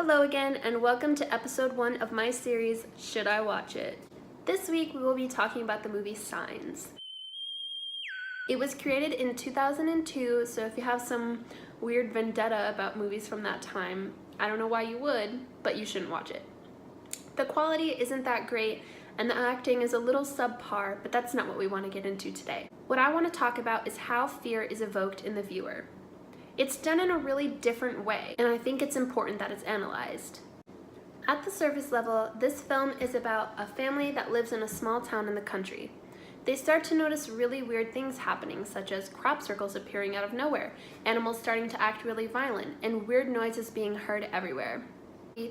Hello again, and welcome to episode 1 of my series, Should I Watch It? This week we will be talking about the movie Signs. It was created in 2002, so if you have some weird vendetta about movies from that time, I don't know why you would, but you shouldn't watch it. The quality isn't that great, and the acting is a little subpar, but that's not what we want to get into today. What I want to talk about is how fear is evoked in the viewer. It's done in a really different way, and I think it's important that it's analyzed. At the surface level, this film is about a family that lives in a small town in the country. They start to notice really weird things happening, such as crop circles appearing out of nowhere, animals starting to act really violent, and weird noises being heard everywhere.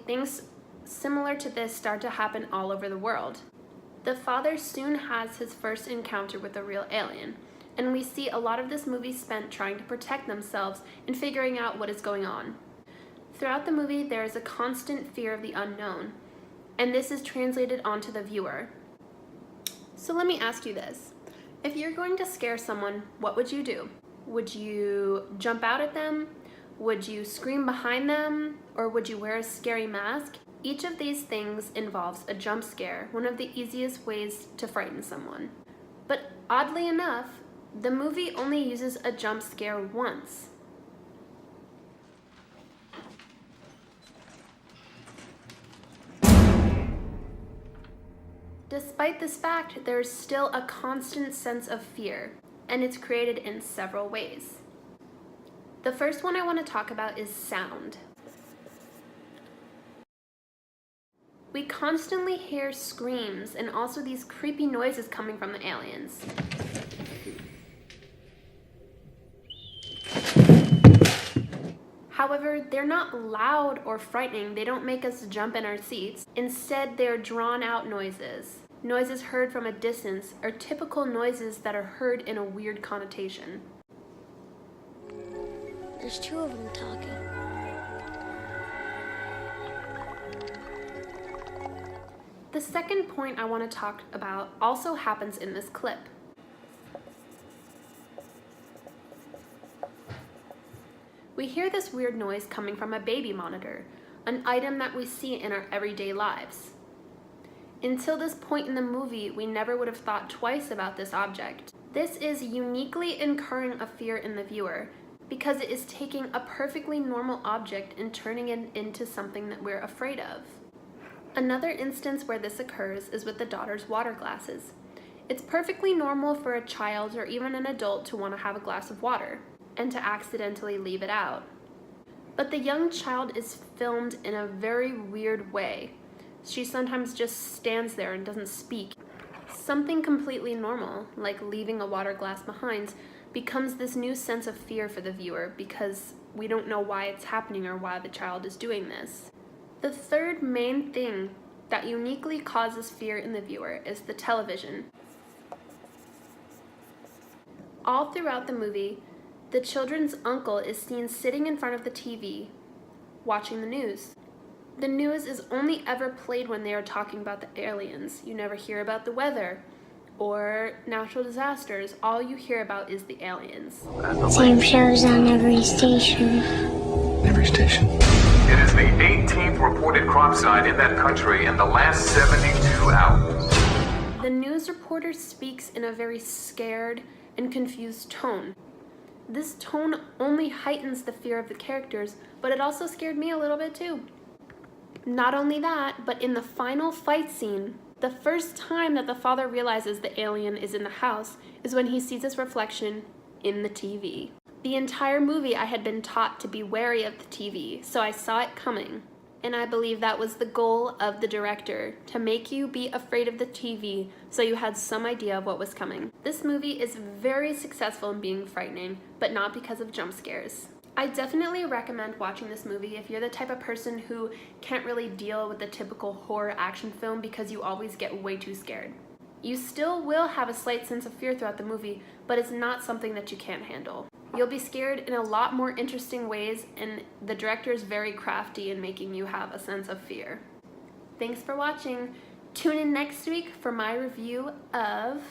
Things similar to this start to happen all over the world. The father soon has his first encounter with a real alien, and we see a lot of this movie spent trying to protect themselves and figuring out what is going on. Throughout the movie, there is a constant fear of the unknown, and this is translated onto the viewer. So let me ask you this. If you're going to scare someone, what would you do? Would you jump out at them? Would you scream behind them? Or would you wear a scary mask? Each of these things involves a jump scare, one of the easiest ways to frighten someone. But oddly enough, the movie only uses a jump scare once. Despite this fact, there is still a constant sense of fear, and it's created in several ways. The first one I want to talk about is sound. We constantly hear screams and also these creepy noises coming from the aliens. However, they're not loud or frightening. They don't make us jump in our seats. Instead, they're drawn out noises. Noises heard from a distance are typical noises that are heard in a weird connotation. There's two of them talking. The second point I want to talk about also happens in this clip. We hear this weird noise coming from a baby monitor, an item that we see in our everyday lives. Until this point in the movie, we never would have thought twice about this object. This is uniquely incurring a fear in the viewer because it is taking a perfectly normal object and turning it into something that we're afraid of. Another instance where this occurs is with the daughter's water glasses. It's perfectly normal for a child or even an adult to want to have a glass of water and to accidentally leave it out. But the young child is filmed in a very weird way. She sometimes just stands there and doesn't speak. Something completely normal, like leaving a water glass behind, becomes this new sense of fear for the viewer because we don't know why it's happening or why the child is doing this. The third main thing that uniquely causes fear in the viewer is the television. All throughout the movie, the children's uncle is seen sitting in front of the TV, watching the news. The news is only ever played when they are talking about the aliens. You never hear about the weather or natural disasters. All you hear about is the aliens. Same shows on every station. Every station. It is the 18th reported crop site in that country in the last 72 hours. The news reporter speaks in a very scared and confused tone. This tone only heightens the fear of the characters, but it also scared me a little bit too. Not only that, but in the final fight scene, the first time that the father realizes the alien is in the house is when he sees his reflection in the TV. The entire movie I had been taught to be wary of the TV, so I saw it coming. And I believe that was the goal of the director, to make you be afraid of the TV so you had some idea of what was coming. This movie is very successful in being frightening, but not because of jump scares. I definitely recommend watching this movie if you're the type of person who can't really deal with the typical horror action film because you always get way too scared. You still will have a slight sense of fear throughout the movie, but it's not something that you can't handle. You'll be scared in a lot more interesting ways, and the director is very crafty in making you have a sense of fear. Thanks for watching. Tune in next week for my review of